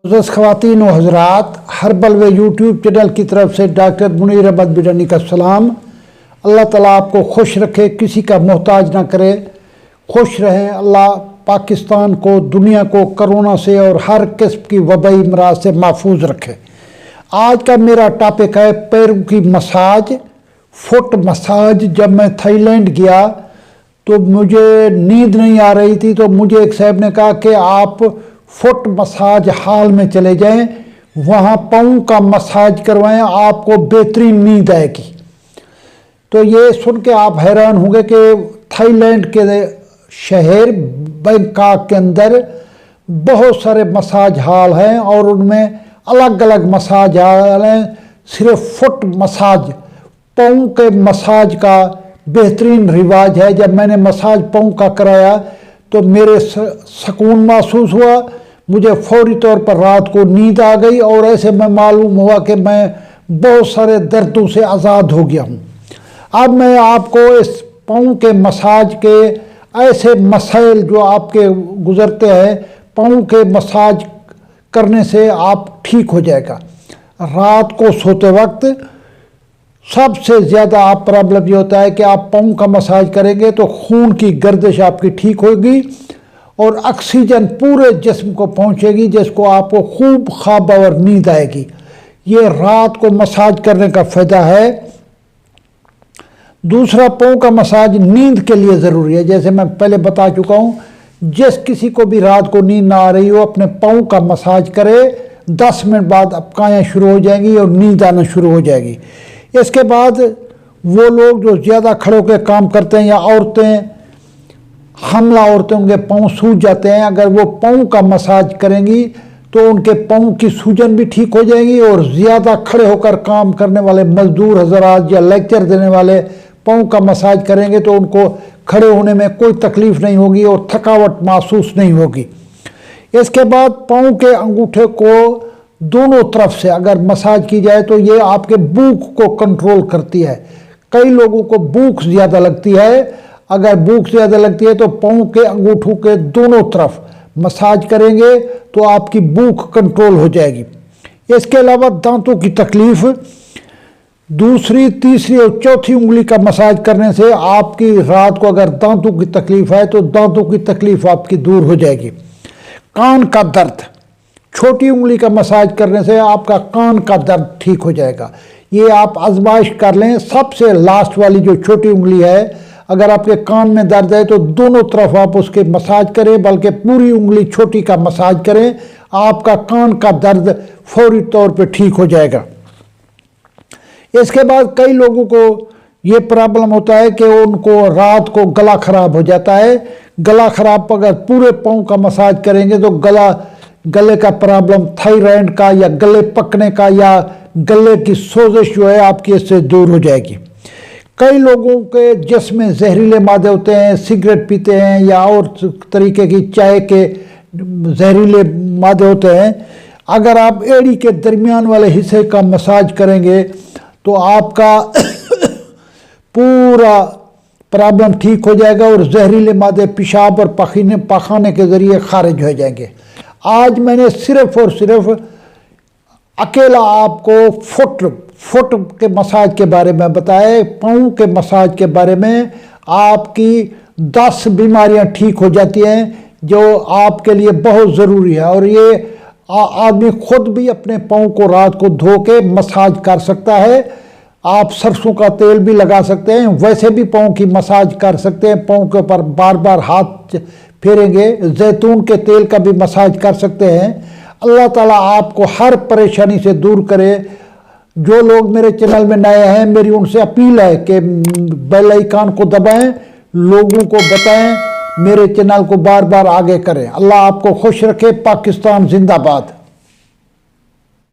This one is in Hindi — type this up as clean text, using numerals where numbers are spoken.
मुअज़्ज़ज़ ख़वातीन व हज़रात, हर्बल वे यूट्यूब चैनल की तरफ से डॉक्टर मुनीर अहमद बिडनी का सलाम। अल्लाह ताला आपको खुश रखे, किसी का मोहताज ना करे, खुश रहें। अल्लाह पाकिस्तान को, दुनिया को कोरोना से और हर किस्म की वबाई मराज से महफूज रखे। आज का मेरा टॉपिक है पैरों की मसाज, फुट मसाज। जब मैं थाईलैंड गया तो मुझे नींद नहीं आ रही थी, तो मुझे एक साहब ने कहा कि आप फुट मसाज हॉल में चले जाएं, वहाँ पाँव का मसाज करवाएं, आपको बेहतरीन नींद आएगी। तो ये सुन के आप हैरान होंगे कि थाईलैंड के शहर बैंकॉक के अंदर बहुत सारे मसाज हॉल हैं और उनमें अलग अलग मसाज हॉल हैं। सिर्फ फुट मसाज, पाँव के मसाज का बेहतरीन रिवाज है। जब मैंने मसाज पाँव का कराया तो मेरे सुकून महसूस हुआ, मुझे फौरी तौर पर रात को नींद आ गई और ऐसे में मालूम हुआ कि मैं बहुत सारे दर्दों से आज़ाद हो गया हूँ। अब मैं आपको इस पाँव के मसाज के ऐसे मसाइल जो आपके गुज़रते हैं, पाँव के मसाज करने से आप ठीक हो जाएगा। रात को सोते वक्त सबसे ज़्यादा आप प्रॉब्लम ये होता है कि आप पाँव का मसाज करेंगे तो खून की गर्दिश आपकी ठीक होगी और ऑक्सीजन पूरे जिस्म को पहुंचेगी, जिसको आपको खूब ख्वाब और नींद आएगी। ये रात को मसाज करने का फ़ायदा है। दूसरा, पाँव का मसाज नींद के लिए ज़रूरी है। जैसे मैं पहले बता चुका हूँ, जिस किसी को भी रात को नींद ना आ रही हो, अपने पाँव का मसाज करे, 10 मिनट बाद अपकाएँ शुरू हो जाएंगी और नींद आना शुरू हो जाएगी। इसके बाद वो लोग जो ज़्यादा खड़े होकर काम करते हैं या औरतें, हमला औरतें, उनके पाँव सूज जाते हैं, अगर वो पाँव का मसाज करेंगी तो उनके पाँव की सूजन भी ठीक हो जाएगी और ज़्यादा खड़े होकर काम करने वाले मज़दूर हज़रात या लेक्चर देने वाले पाँव का मसाज करेंगे तो उनको खड़े होने में कोई तकलीफ़ नहीं होगी और थकावट महसूस नहीं होगी। इसके बाद पाँव के अंगूठे को दोनों तरफ से अगर मसाज की जाए तो ये आपके भूख को कंट्रोल करती है। कई लोगों को भूख ज़्यादा लगती है, अगर भूख ज़्यादा लगती है तो पाँव के अंगूठों के दोनों तरफ मसाज करेंगे तो आपकी भूख कंट्रोल हो जाएगी। इसके अलावा दांतों की तकलीफ़, दूसरी, तीसरी और चौथी उंगली का मसाज करने से आपकी रात को अगर दांतों की तकलीफ़ है तो दांतों की तकलीफ़ आपकी दूर हो जाएगी। कान का दर्द, छोटी उंगली का मसाज करने से आपका कान का दर्द ठीक हो जाएगा। ये आप आजमाइश कर लें। सबसे लास्ट वाली जो छोटी उंगली है, अगर आपके कान में दर्द है तो दोनों तरफ आप उसके मसाज करें, बल्कि पूरी उंगली छोटी का मसाज करें, आपका कान का दर्द फौरी तौर पे ठीक हो जाएगा। इसके बाद कई लोगों को ये प्रॉब्लम होता है कि उनको रात को गला खराब हो जाता है। गला खराब, अगर पूरे पाँव का मसाज करेंगे तो गले का प्रॉब्लम, थायराइड का या गले पकने का या गले की सोजिश जो है आपकी इससे दूर हो जाएगी। कई लोगों के जिसमें जहरीले मादे होते हैं, सिगरेट पीते हैं या और तरीके की चाय के जहरीले मादे होते हैं, अगर आप एड़ी के दरमियान वाले हिस्से का मसाज करेंगे तो आपका पूरा प्रॉब्लम ठीक हो जाएगा और जहरीले मादे पेशाब और पखाने के ज़रिए खारिज हो जाएंगे। आज मैंने सिर्फ और सिर्फ अकेला आपको फुट के मसाज के बारे में बताया। पाँव के मसाज के बारे में आपकी 10 बीमारियां ठीक हो जाती हैं जो आपके लिए बहुत ज़रूरी है। और ये आदमी खुद भी अपने पाँव को रात को धो के मसाज कर सकता है। आप सरसों का तेल भी लगा सकते हैं, वैसे भी पाँव की मसाज कर सकते हैं। पाँव के ऊपर बार बार हाथ फेरेंगे, जैतून के तेल का भी मसाज कर सकते हैं। अल्लाह ताला आपको हर परेशानी से दूर करे। जो लोग मेरे चैनल में नए हैं, मेरी उनसे अपील है कि बेल आइकन को दबाएं, लोगों को बताएं, मेरे चैनल को बार बार आगे करें। अल्लाह आपको खुश रखे। पाकिस्तान जिंदाबाद।